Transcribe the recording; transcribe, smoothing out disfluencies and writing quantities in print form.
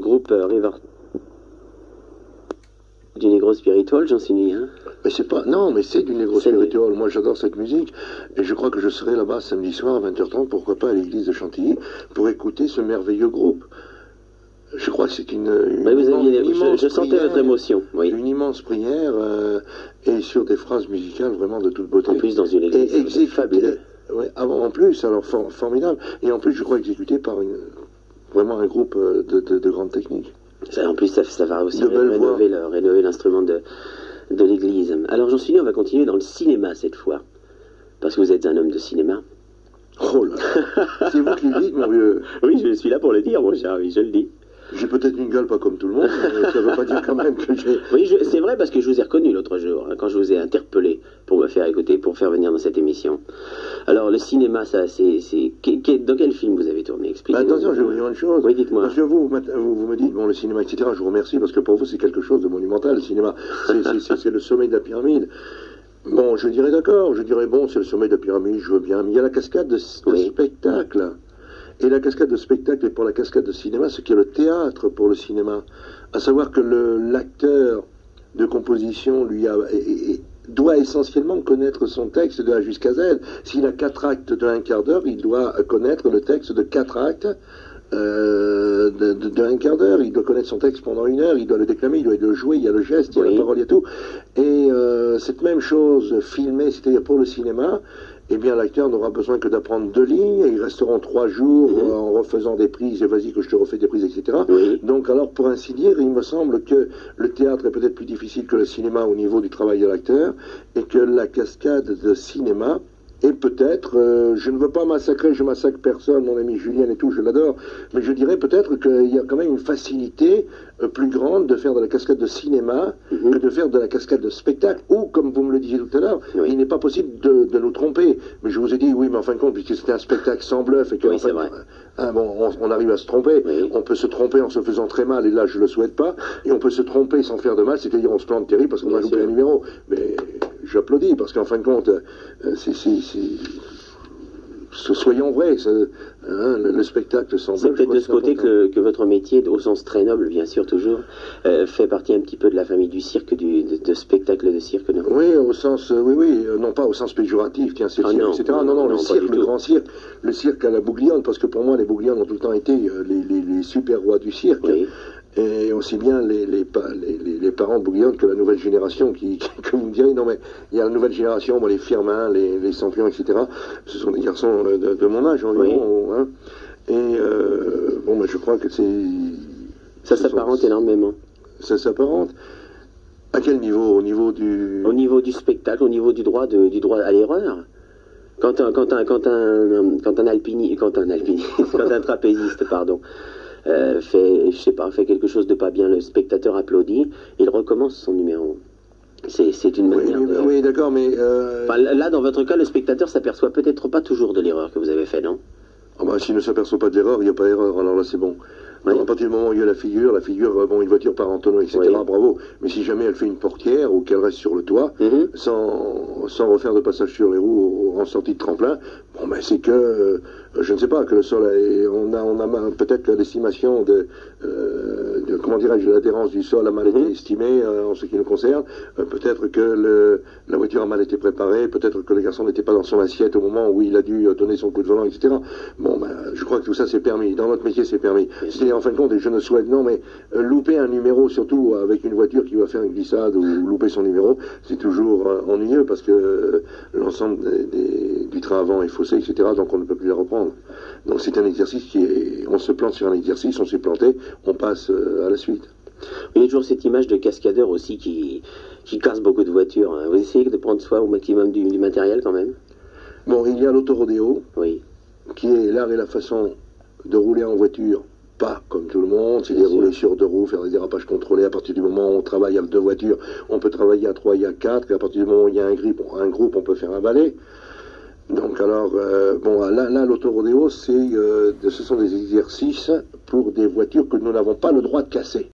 groupe River du Negro Spiritual, j'en suis ni hein. Mais c'est pas... Non, mais c'est du Negro Spiritual. Moi, j'adore cette musique. Et je crois que je serai là-bas samedi soir à 20h30, pourquoi pas à l'église de Chantilly, pour écouter ce merveilleux groupe. Je crois que c'est une je sentais votre émotion. Oui. Une immense prière et sur des phrases musicales vraiment de toute beauté. En plus, dans une église fabuleuse. Ouais, en plus, alors formidable. Et en plus, je crois exécuté par vraiment un groupe de grande technique. En plus, ça va aussi rénover l'instrument de l'église. Alors, j'en suis dit, on va continuer dans le cinéma cette fois. Parce que vous êtes un homme de cinéma. Oh là là. C'est vous qui le dites, mon vieux. Oui, je suis là pour le dire, mon cher, oui, je le dis. J'ai peut-être une gueule pas comme tout le monde, mais ça ne veut pas dire quand même que j'ai... Oui, c'est vrai, parce que je vous ai reconnu l'autre jour, hein, quand je vous ai interpellé pour me faire écouter, pour faire venir dans cette émission. Alors, le cinéma, ça, dans quel film vous avez tourné? Expliquez-moi. Attention, je vais vous dire une chose. Oui, dites-moi. Parce que vous me dites, bon, le cinéma, etc., je vous remercie, parce que pour vous, c'est quelque chose de monumental, le cinéma. C'est le sommet de la pyramide. Bon, je dirais d'accord, je dirais, bon, c'est le sommet de la pyramide, je veux bien, mais il y a la cascade de spectacle. Et la cascade de spectacle est pour la cascade de cinéma ce qu'est le théâtre pour le cinéma. À savoir que l'acteur de composition doit essentiellement connaître son texte de A jusqu'à Z. S'il a 4 actes de 1/4 d'heure, il doit connaître le texte de 4 actes de 1/4 d'heure. Il doit connaître son texte pendant 1 heure, il doit le déclamer, il doit le jouer, il y a le geste, il y a la parole, il y a tout. Et cette même chose filmée, c'est-à-dire pour le cinéma, eh bien l'acteur n'aura besoin que d'apprendre 2 lignes, et ils resteront 3 jours en refaisant des prises, et vas-y que je te refais des prises, etc. Donc alors, pour ainsi dire, il me semble que le théâtre est peut-être plus difficile que le cinéma au niveau du travail de l'acteur, et que la cascade de cinéma est peut-être, je ne veux pas massacrer, je massacre personne, mon ami Julien et tout, je l'adore, mais je dirais peut-être qu'il y a quand même une facilité plus grande de faire de la cascade de cinéma que de faire de la cascade de spectacle, ou, comme vous me le disiez tout à l'heure, il n'est pas possible de nous tromper. Mais je vous ai dit, oui, mais en fin de compte, puisque c'était un spectacle sans bluff, et que c'est vrai. On arrive à se tromper, on peut se tromper en se faisant très mal, et là je le souhaite pas, et on peut se tromper sans faire de mal, c'est-à-dire on se plante terrible parce qu'on a loupé un numéro. Mais j'applaudis, parce qu'en fin de compte, soyons vrais, le spectacle semble... C'est peut-être de ce côté que votre métier, au sens très noble, bien sûr, toujours, fait partie un petit peu de la famille du cirque, de spectacle de cirque, non? Oui, au sens, non pas au sens péjoratif, tiens, c'est le cirque, etc. Non, le cirque, le grand cirque, le cirque à la Bouglione, parce que pour moi, les Bougliones ont tout le temps été les super rois du cirque. Oui. Et aussi bien les parents de Bouglione que la nouvelle génération que vous me direz, non mais il y a la nouvelle génération, moi, les Firmin, les Sampion, etc. Ce sont des garçons de mon âge environ. Hein. Et bon, je crois que c'est... Ça s'apparente énormément. Ça s'apparente. À quel niveau? Au niveau du... Au niveau du spectacle, au niveau du droit à l'erreur. Quand un trapéziste, pardon, fait quelque chose de pas bien, le spectateur applaudit, il recommence son numéro. C'est une manière de... Oui, d'accord, mais... Enfin, là, dans votre cas, le spectateur s'aperçoit peut-être pas toujours de l'erreur que vous avez faite, non? S'il ne s'aperçoit pas de l'erreur, il n'y a pas d'erreur, alors là c'est bon. À partir du moment où il y a la figure, bon, une voiture part en tonneau, etc., bravo. Mais si jamais elle fait une portière ou qu'elle reste sur le toit, sans refaire de passage sur les roues en sortie de tremplin, bon, c'est que, je ne sais pas, que le sol, on a peut-être que l'estimation comment dirais-je, l'adhérence du sol a mal été estimée en ce qui nous concerne. Peut-être que la voiture a mal été préparée, peut-être que le garçon n'était pas dans son assiette au moment où il a dû donner son coup de volant, etc. Bon, je crois que tout ça c'est permis. Dans notre métier c'est permis. En fin de compte, et je ne souhaite, louper un numéro, surtout avec une voiture qui va faire une glissade ou louper son numéro, c'est toujours ennuyeux parce que l'ensemble du train avant est faussé, etc., donc on ne peut plus la reprendre. Donc c'est un exercice on se plante sur un exercice, on s'est planté, on passe à la suite. Il y a toujours cette image de cascadeur aussi qui casse beaucoup de voitures. Hein. Vous essayez de prendre soin au maximum du matériel quand même? Bon, il y a l'autorodéo, qui est l'art et la façon de rouler en voiture, pas comme tout le monde, c'est rouler sur 2 roues, faire des dérapages contrôlés. À partir du moment où on travaille avec 2 voitures, on peut travailler à 3 et à 4, et à partir du moment où il y a un groupe, on peut faire un balai. Donc alors, là l'autorodéo, ce sont des exercices pour des voitures que nous n'avons pas le droit de casser.